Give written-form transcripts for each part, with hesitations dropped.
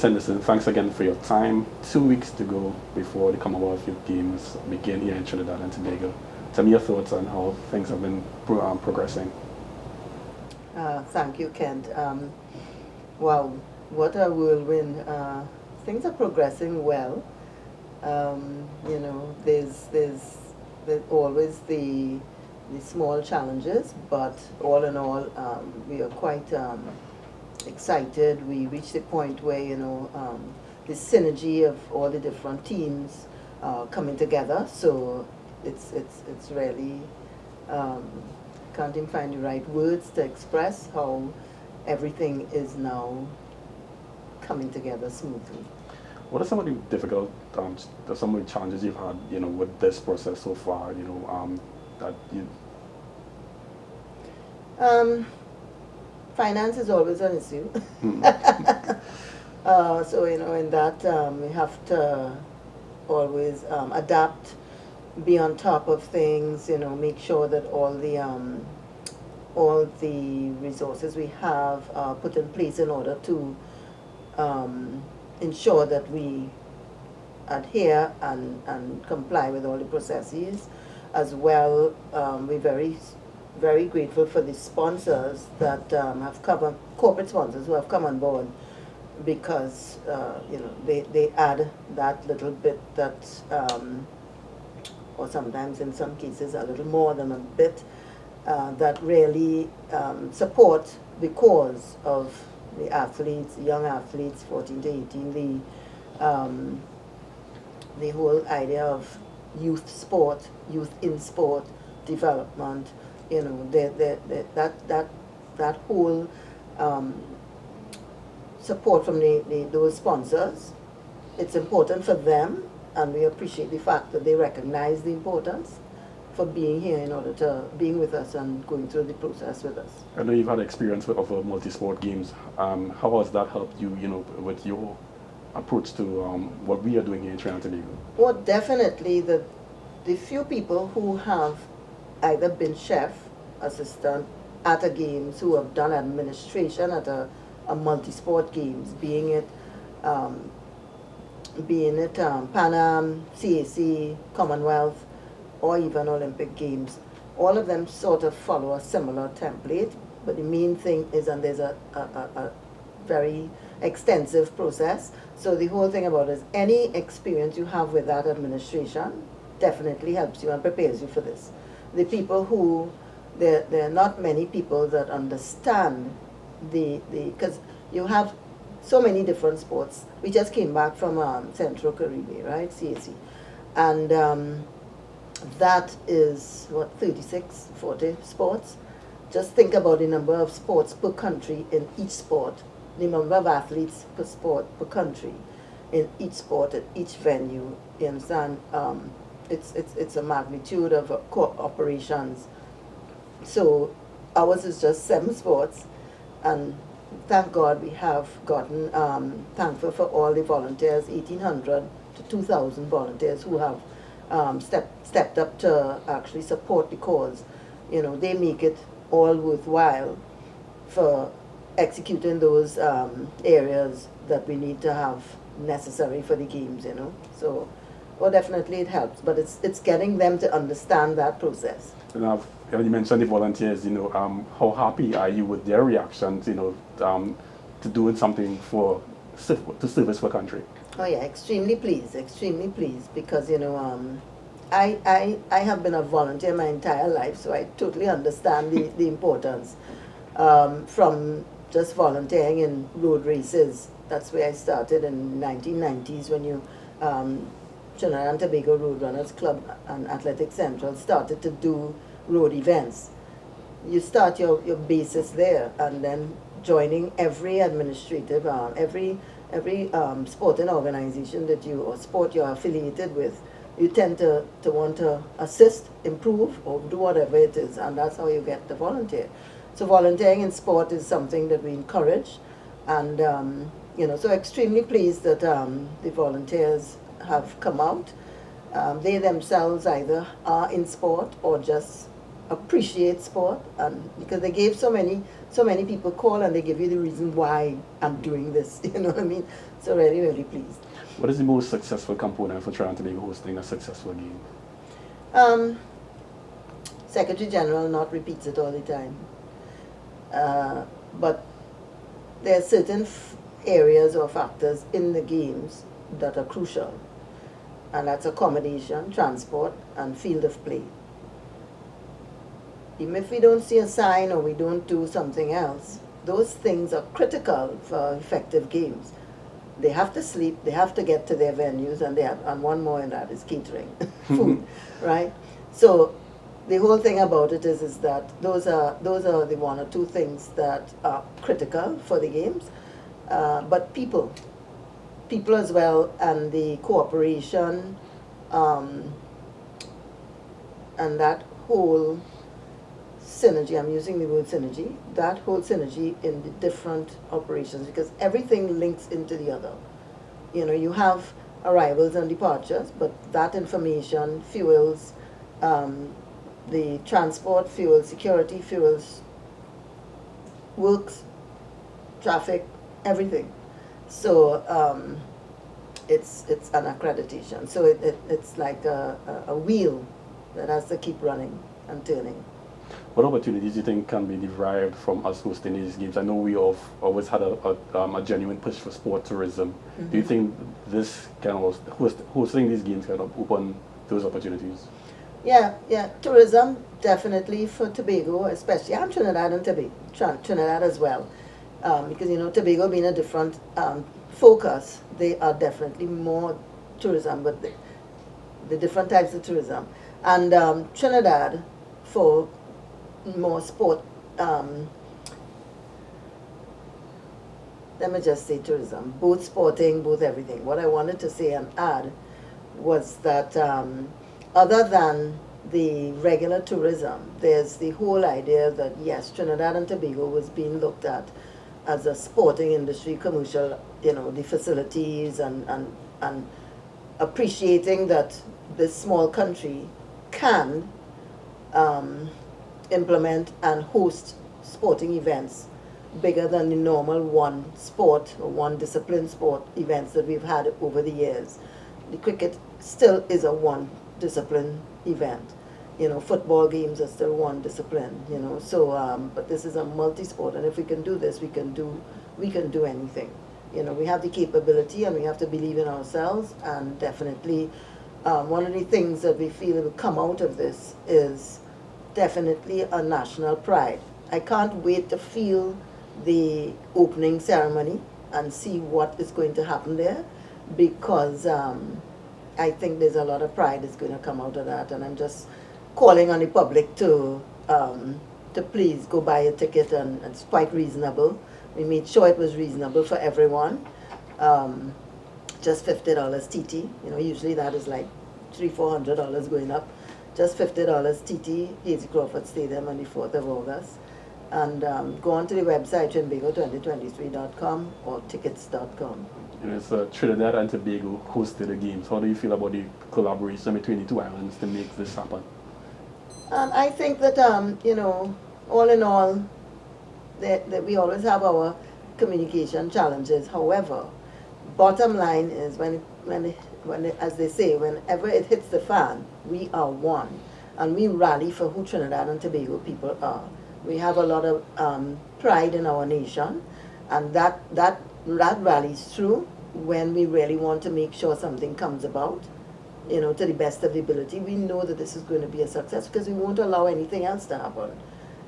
Henderson, thanks again for your time. 2 weeks to go before the Commonwealth Youth Games begin here in Trinidad and Tobago. Tell me your thoughts on how things have been progressing. Thank you, Kent. Wow, what a whirlwind. Things are progressing well. There's always the small challenges, but all in all, we are quite excited. We reached a point where the synergy of all the different teams coming together. So it's really can't even find the right words to express how everything is now coming together smoothly. What are some of the difficult, some of the challenges you've had, with this process so far, that you... Finance is always an issue. So, in that we have to always adapt, be on top of things, make sure that all the resources we have are put in place in order to ensure that we adhere and comply with all the processes. As well, we're very grateful for the sponsors that have come, corporate sponsors who have come on board, because they add that little bit that, or sometimes in some cases a little more than a bit, that really support the cause of the athletes, young athletes, 14 to 18, the whole idea of youth sport, youth in sport development, that whole support from those sponsors. It's important for them, and we appreciate the fact that they recognize the importance for being here in order to being with us and going through the process with us. I know you've had experience with other multi-sport games. How has that helped you, with your approach to what we are doing here in Trinidad and Tobago? Well, definitely the few people who have either been chef, assistant at a games, who have done administration at a multi-sport games, being it Pan Am, CAC, Commonwealth, or even Olympic Games, all of them sort of follow a similar template. But the main thing is, and there's a very extensive process. So the whole thing about is any experience you have with that administration definitely helps you and prepares you for this. The people who, there are not many people that understand because you have so many different sports. We just came back from Central Caribbean, right, CAC, and that is, 36, 40 sports. Just think about the number of sports per country in each sport, the number of athletes per sport per country in each sport at each venue. You understand? It's a magnitude of operations. So ours is just 7 sports, and thank God we have gotten thankful for all the volunteers, 1,800 to 2,000 volunteers who have stepped up to actually support the cause. They make it all worthwhile for executing those areas that we need to have necessary for the games. So, well, definitely it helps, but it's getting them to understand that process. And you mentioned the volunteers. How happy are you with their reactions? To doing something to service for country. Oh yeah, extremely pleased, because I have been a volunteer my entire life, so I totally understand the importance. From just volunteering in road races, that's where I started in 1990s when Trinidad and Tobago Road Runners Club and Athletic Central started to do road events. You start your basis there, and then joining every administrative, every sporting organization that sport you're affiliated with, you tend to want to assist, improve, or do whatever it is, and that's how you get to volunteer. So volunteering in sport is something that we encourage, and so extremely pleased that the volunteers have come out. They themselves either are in sport or just appreciate sport, and because they gave so many people call and they give you the reason why I'm doing this. You know what I mean? So really, really pleased. What is the most successful component for Trinidad and Tobago hosting a successful game? Secretary General not repeats it all the time, but there are certain areas or factors in the games that are crucial, and that's accommodation, transport, and field of play. Even if we don't see a sign or we don't do something else, those things are critical for effective games. They have to sleep, they have to get to their venues, and one more in that is catering, food, right? So the whole thing about it is that those are the one or two things that are critical for the games, but people as well, and the cooperation, and that whole synergy, I'm using the word synergy, that whole synergy in the different operations, because everything links into the other. You know, you have arrivals and departures, but that information fuels the transport, fuels security, fuels works, traffic, everything. So it's an accreditation. So it's like a wheel that has to keep running and turning. What opportunities do you think can be derived from us hosting these games? I know we have always had a genuine push for sport tourism. Mm-hmm. Do you think this kind of hosting these games kind of open those opportunities? Yeah, tourism definitely for Tobago, especially, and Trinidad and Tobago, Trinidad as well, because you know Tobago being a different focus, they are definitely more tourism, but the different types of tourism, and Trinidad for more sport. Let me just say tourism, both sporting, both everything. What I wanted to say and add was that other than the regular tourism, there's the whole idea that yes, Trinidad and Tobago was being looked at as a sporting industry, commercial, you know, the facilities and appreciating that this small country can implement and host sporting events bigger than the normal one sport or one discipline sport events that we've had over the years. The cricket still is a one discipline event. You know, football games are still one discipline, you know, so but this is a multi-sport, and if we can do this, we can do anything. You know, we have the capability and we have to believe in ourselves, and definitely one of the things that we feel will come out of this is definitely a national pride. I can't wait to feel the opening ceremony and see what is going to happen there, because I think there's a lot of pride that's going to come out of that, and I'm just calling on the public to please go buy a ticket, and it's quite reasonable. We made sure it was reasonable for everyone. Just $50 TT. You know, usually that is like $300-400 going up. Just $50 TT, Hazy Crawford Stadium on the 4th of August. And go on to the website, trinbago2023.com or tickets.com. And it's Trinidad and Tobago hosted the games. How do you feel about the collaboration between the two islands to make this happen? I think that, you know, all in all, that we always have our communication challenges. However, bottom line is as they say, whenever it hits the fan, we are one, and we rally for who Trinidad and Tobago people are. We have a lot of pride in our nation, and that rallies through when we really want to make sure something comes about, you know, to the best of the ability. We know that this is going to be a success because we won't allow anything else to happen,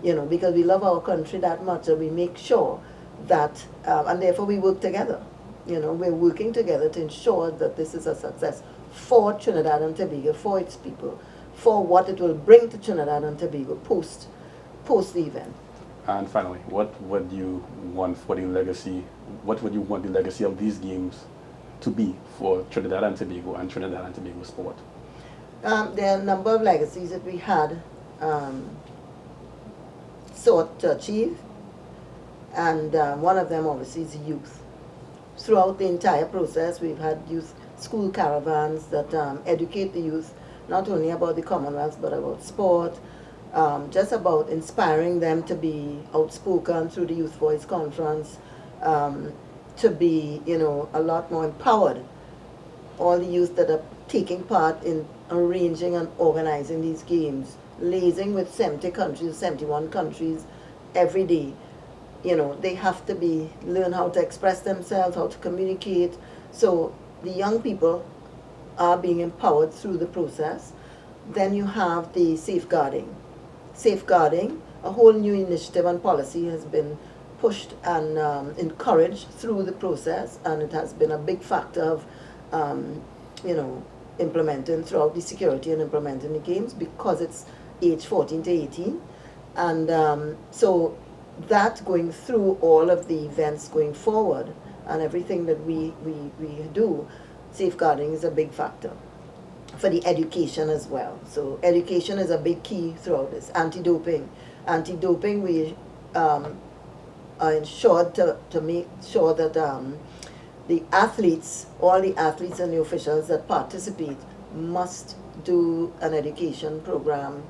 you know, because we love our country that much, and we make sure that, and therefore we work together. You know, we're working together to ensure that this is a success for Trinidad and Tobago, for its people, for what it will bring to Trinidad and Tobago post the event. And finally, what would you want for the legacy? What would you want the legacy of these games to be for Trinidad and Tobago and Trinidad and Tobago sport? There are a number of legacies that we had sought to achieve, and one of them obviously is youth. Throughout the entire process, we've had youth school caravans that educate the youth not only about the Commonwealth but about sport, just about inspiring them to be outspoken through the Youth Voice Conference, to be, a lot more empowered. All the youth that are taking part in arranging and organizing these games, liaising with 70 countries, 71 countries every day. They have to learn how to express themselves, how to communicate. So the young people are being empowered through the process. Then you have the safeguarding. Safeguarding, a whole new initiative and policy has been pushed and encouraged through the process, and it has been a big factor of, implementing throughout the security and implementing the games, because it's age 14 to 18. And so that going through all of the events going forward and everything that we do, safeguarding is a big factor for the education as well. So education is a big key throughout this. Anti-doping. Anti-doping, we are ensured to make sure that the athletes, all the athletes and the officials that participate must do an education program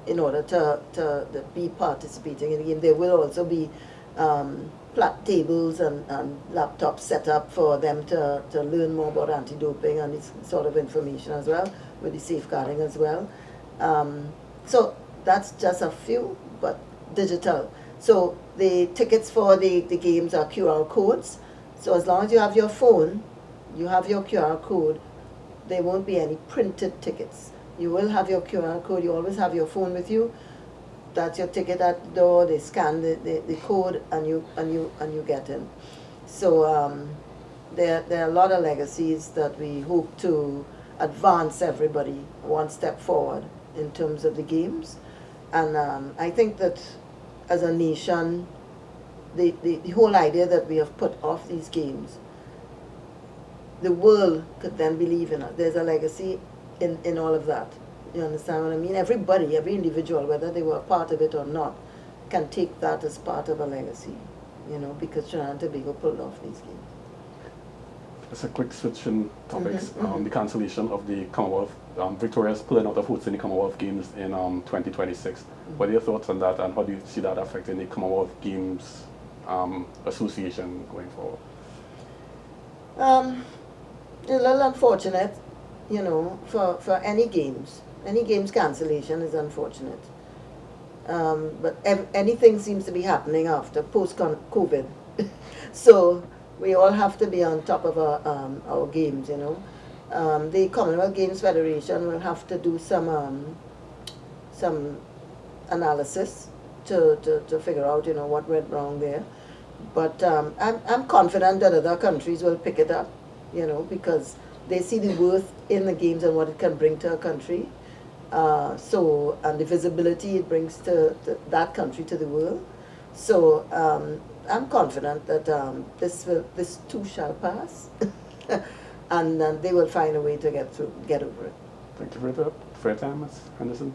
in order to be participating in the game. There will also be flat tables and laptops set up for them to learn more about anti-doping and this sort of information as well, with the safeguarding as well. So that's just a few, but digital. So the tickets for the games are QR codes. So as long as you have your phone, you have your QR code, there won't be any printed tickets. You will have your QR code, you always have your phone with you. That's your ticket at the door, they scan the code and you get in. So there are a lot of legacies that we hope to advance everybody one step forward in terms of the games. And I think that as a nation, the whole idea that we have put off these games, the world could then believe in it. There's a legacy in all of that. You understand what I mean? Everybody, every individual, whether they were a part of it or not, can take that as part of a legacy, because Trinidad and Tobago pulled off these games. Just a quick switch in topics. The cancellation of the Commonwealth, Victoria's pulling out of hosting the Commonwealth Games in 2026. What are your thoughts on that, and how do you see that affecting the Commonwealth Games Association going forward? It's a little unfortunate, for any games. Any games cancellation is unfortunate. But anything seems to be happening after post-COVID. So we all have to be on top of our games, The Commonwealth Games Federation will have to do some analysis to figure out, what went wrong there. But I'm confident that other countries will pick it up, because they see the worth in the games and what it can bring to a country. And the visibility it brings to that country to the world. So I'm confident that this too shall pass, and they will find a way to get over it. Thank you for your time, Ms. Henderson.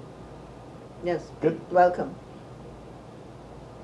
Yes. Good. Welcome.